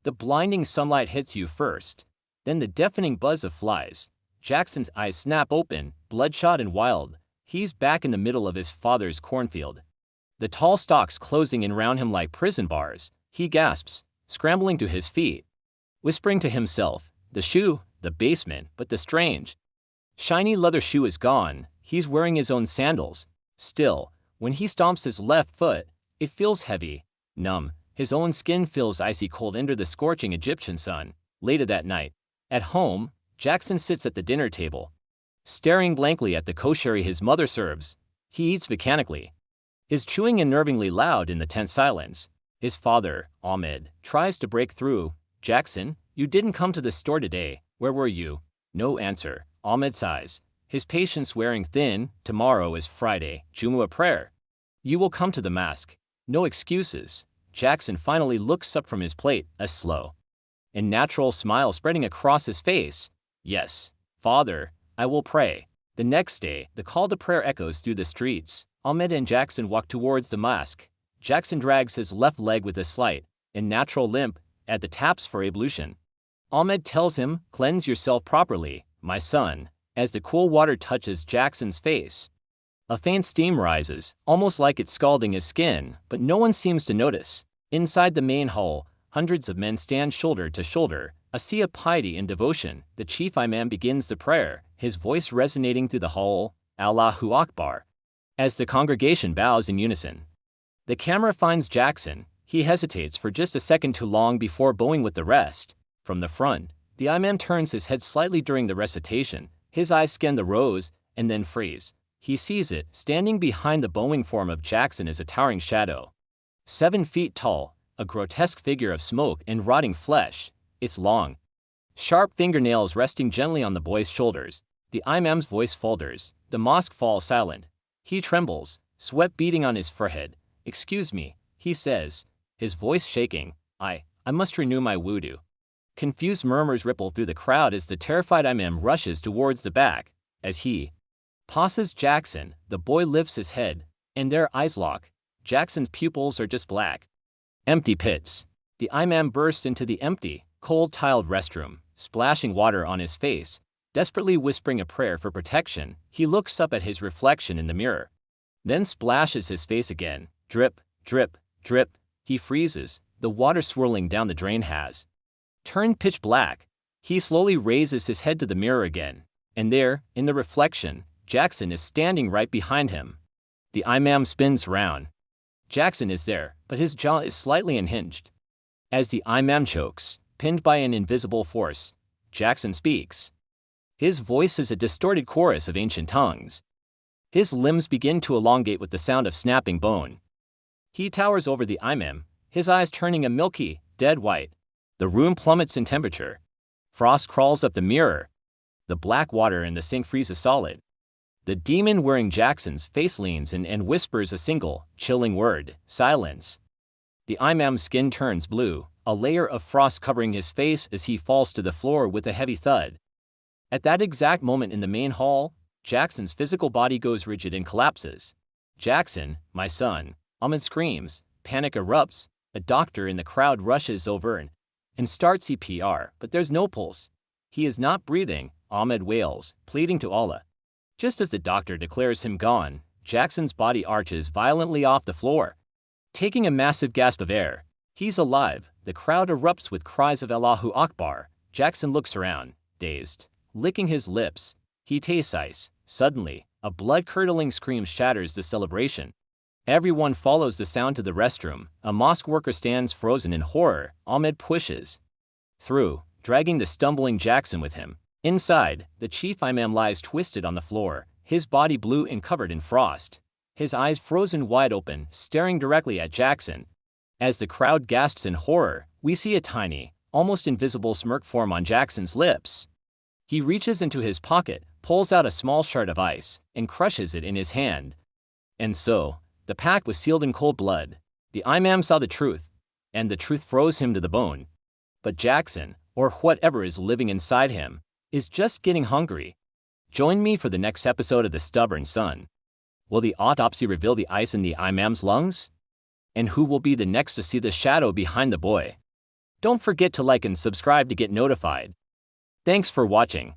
The blinding sunlight hits you first, then the deafening buzz of flies. Jackson's eyes snap open, bloodshot and wild. He's back in the middle of his father's cornfield. The tall stalks closing in round him like prison bars. He gasps, scrambling to his feet, whispering to himself, the shoe, the basement, but the strange, shiny leather shoe is gone. He's wearing his own sandals. Still, when he stomps his left foot, it feels heavy, numb. His own skin feels icy cold under the scorching Egyptian sun. Later that night, at home, Jackson sits at the dinner table, staring blankly at the kosheri his mother serves. He eats mechanically, his chewing unnervingly loud in the tense silence. His father, Ahmed, tries to break through. Jackson, you didn't come to the store today. Where were you? No answer. Ahmed sighs, his patience wearing thin. Tomorrow is Friday, Jumu'ah prayer. You will come to the mosque. No excuses. Jackson finally looks up from his plate, a slow and natural smile spreading across his face. Yes, Father, I will pray. The next day, the call to prayer echoes through the streets. Ahmed and Jackson walk towards the mosque. Jackson drags his left leg with a slight and natural limp at the taps for ablution. Ahmed tells him, cleanse yourself properly, my son. As the cool water touches Jackson's face, a faint steam rises, almost like it's scalding his skin, but no one seems to notice. Inside the main hall, hundreds of men stand shoulder to shoulder, a sea of piety and devotion. The chief imam begins the prayer, his voice resonating through the hall, Allahu Akbar, as the congregation bows in unison. The camera finds Jackson. He hesitates for just a second too long before bowing with the rest. From the front, the imam turns his head slightly during the recitation. His eyes scan the rows and then freeze. He sees it. Standing behind the bowing form of Jackson is a towering shadow, 7 feet tall, a grotesque figure of smoke and rotting flesh. Its long, sharp fingernails resting gently on the boy's shoulders. The imam's voice falters. The mosque falls silent. He trembles, sweat beading on his forehead. Excuse me, he says, his voice shaking. I must renew my wudu. Confused murmurs ripple through the crowd as the terrified imam rushes towards the back. As he passes Jackson, the boy lifts his head, and their eyes lock. Jackson's pupils are just black, empty pits. The imam bursts into the empty, cold-tiled restroom, splashing water on his face, desperately whispering a prayer for protection. He looks up at his reflection in the mirror, then splashes his face again. Drip, drip, drip. He freezes. The water swirling down the drain has turned pitch black. He slowly raises his head to the mirror again, and there, in the reflection, Jackson is standing right behind him. The imam spins round. Jackson is there, but his jaw is slightly unhinged. As the imam chokes, pinned by an invisible force, Jackson speaks. His voice is a distorted chorus of ancient tongues. His limbs begin to elongate with the sound of snapping bone. He towers over the imam, his eyes turning a milky, dead white. The room plummets in temperature. Frost crawls up the mirror. The black water in the sink freezes solid. The demon wearing Jackson's face leans in and whispers a single, chilling word, silence. The imam's skin turns blue, a layer of frost covering his face as he falls to the floor with a heavy thud. At that exact moment in the main hall, Jackson's physical body goes rigid and collapses. Jackson, my son, Ahmed screams, panic erupts. A doctor in the crowd rushes over and starts CPR, but there's no pulse. He is not breathing, Ahmed wails, pleading to Allah. Just as the doctor declares him gone, Jackson's body arches violently off the floor. Taking a massive gasp of air, he's alive. The crowd erupts with cries of Allahu Akbar. Jackson looks around, dazed, licking his lips. He tastes ice. Suddenly, a blood-curdling scream shatters the celebration. Everyone follows the sound to the restroom. A mosque worker stands frozen in horror. Ahmed pushes through, dragging the stumbling Jackson with him. Inside, the chief imam lies twisted on the floor, his body blue and covered in frost. His eyes frozen wide open, staring directly at Jackson. As the crowd gasps in horror, we see a tiny, almost invisible smirk form on Jackson's lips. He reaches into his pocket, pulls out a small shard of ice, and crushes it in his hand. And so, the pact was sealed in cold blood. The imam saw the truth, and the truth froze him to the bone. But Jackson, or whatever is living inside him, is just getting hungry. Join me for the next episode of The Stubborn Son. Will the autopsy reveal the ice in the imam's lungs? And who will be the next to see the shadow behind the boy? Don't forget to like and subscribe to get notified. Thanks for watching.